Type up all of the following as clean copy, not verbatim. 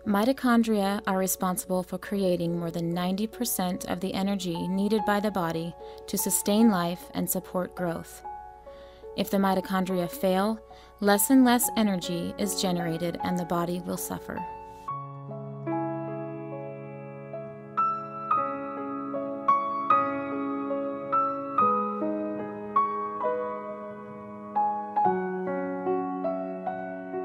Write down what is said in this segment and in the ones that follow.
Mitochondria are responsible for creating more than 90% of the energy needed by the body to sustain life and support growth. If the mitochondria fail, less and less energy is generated and the body will suffer.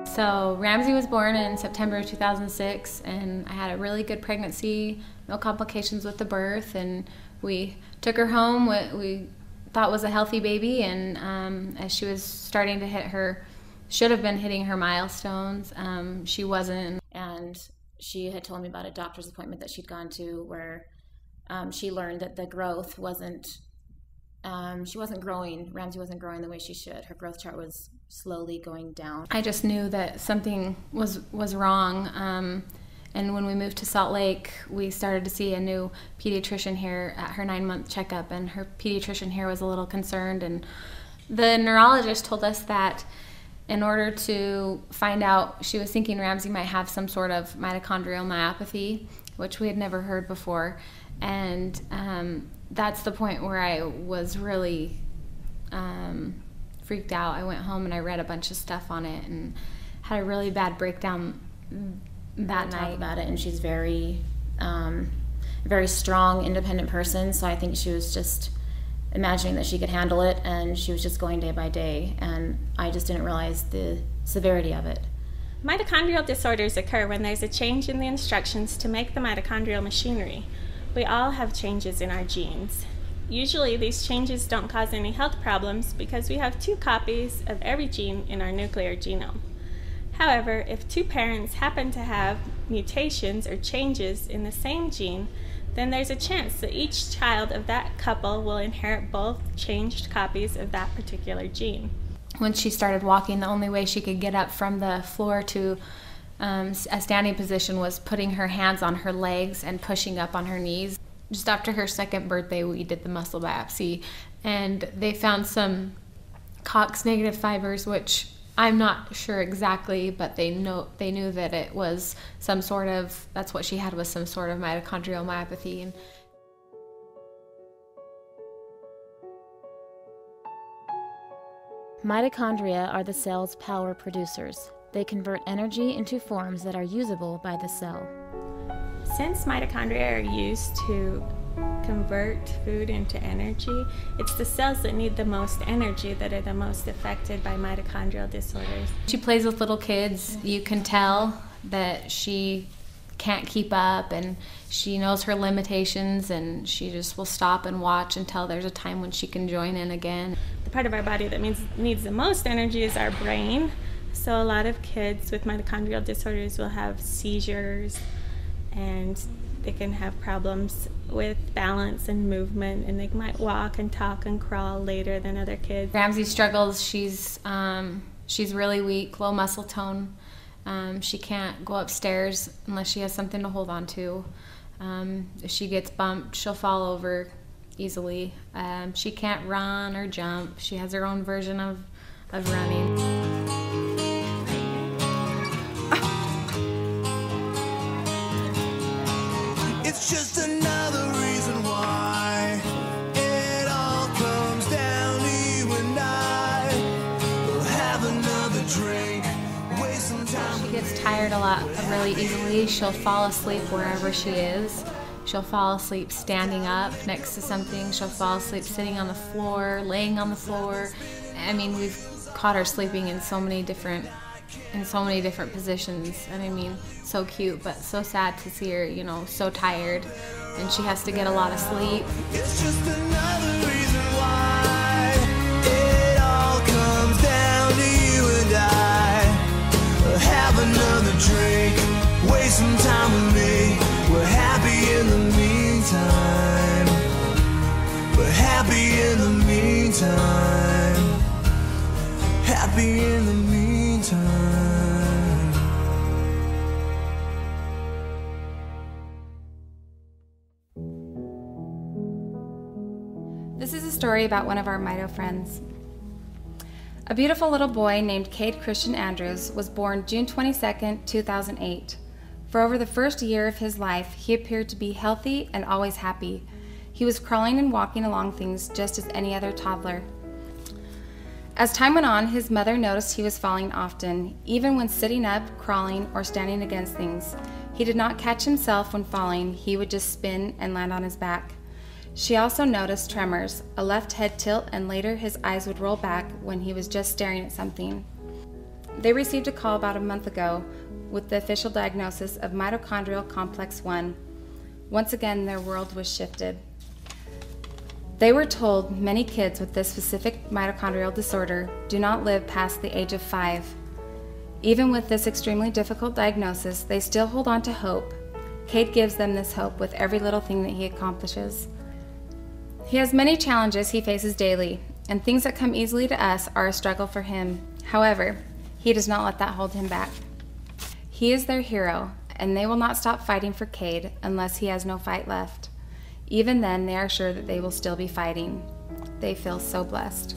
So Ramsey was born in September of 2006, and I had a really good pregnancy, no complications with the birth, and we took her home. We thought was a healthy baby, and as she was starting to hit her, should have been hitting her milestones, she wasn't. And she had told me about a doctor's appointment that she'd gone to where she learned that the growth wasn't, she wasn't growing, Ramsey wasn't growing the way she should. Her growth chart was slowly going down. I just knew that something was wrong. And when we moved to Salt Lake, we started to see a new pediatrician here at her 9-month checkup, and her pediatrician here was a little concerned. And the neurologist told us that in order to find out, she was thinking Ramsey might have some sort of mitochondrial myopathy, which we had never heard before. And that's the point where I was really freaked out. I went home and I read a bunch of stuff on it and had a really bad breakdown that night about it. And she's very strong, independent person, so I think she was just imagining that she could handle it, and she was just going day by day, and I just didn't realize the severity of it. Mitochondrial disorders occur when there's a change in the instructions to make the mitochondrial machinery. We all have changes in our genes. Usually these changes don't cause any health problems because we have 2 copies of every gene in our nuclear genome. However, if 2 parents happen to have mutations or changes in the same gene, then there's a chance that each child of that couple will inherit both changed copies of that particular gene. When she started walking, the only way she could get up from the floor to a standing position was putting her hands on her legs and pushing up on her knees. Just after her 2nd birthday, we did the muscle biopsy, and they found some Cox negative fibers, which I'm not sure exactly, but they knew that it was some sort of, that's what she had, was some sort of mitochondrial myopathy. Mitochondria are the cell's power producers. They convert energy into forms that are usable by the cell. Since mitochondria are used to convert food into energy, it's the cells that need the most energy that are the most affected by mitochondrial disorders. She plays with little kids. You can tell that she can't keep up, and she knows her limitations, and she just will stop and watch until there's a time when she can join in again. The part of our body that needs the most energy is our brain. So a lot of kids with mitochondrial disorders will have seizures, and they can have problems with balance and movement, and they might walk and talk and crawl later than other kids. Ramsey struggles. She's really weak, low muscle tone. She can't go upstairs unless she has something to hold on to. If she gets bumped, she'll fall over easily. She can't run or jump. She has her own version of running. It's just another reason why it all comes down to you and I. We'll have another drink, waste some time. She gets tired a lot really easily. She'll fall asleep wherever she is. She'll fall asleep standing up next to something. She'll fall asleep sitting on the floor, laying on the floor. I mean, we've caught her sleeping in so many different positions. And I mean, so cute, but so sad to see her, you know, so tired, and she has to get a lot of sleep. It's just another reason why it all comes down to you and I. We'll have another drink, waste some time with me. We're happy in the meantime. We're happy in the meantime. Happy in the meantime. This is a story about one of our Mito friends. A beautiful little boy named Cade Christian Andrews was born June 22nd, 2008. For over the first year of his life, he appeared to be healthy and always happy. He was crawling and walking along things just as any other toddler. As time went on, his mother noticed he was falling often, even when sitting up, crawling, or standing against things. He did not catch himself when falling, he would just spin and land on his back. She also noticed tremors, a left head tilt, and later his eyes would roll back when he was just staring at something. They received a call about a month ago with the official diagnosis of mitochondrial complex 1. Once again, their world was shifted. They were told many kids with this specific mitochondrial disorder do not live past the age of 5. Even with this extremely difficult diagnosis, they still hold on to hope. Cade gives them this hope with every little thing that he accomplishes. He has many challenges he faces daily, and things that come easily to us are a struggle for him. However, he does not let that hold him back. He is their hero, and they will not stop fighting for Cade unless he has no fight left. Even then, they are sure that they will still be fighting. They feel so blessed.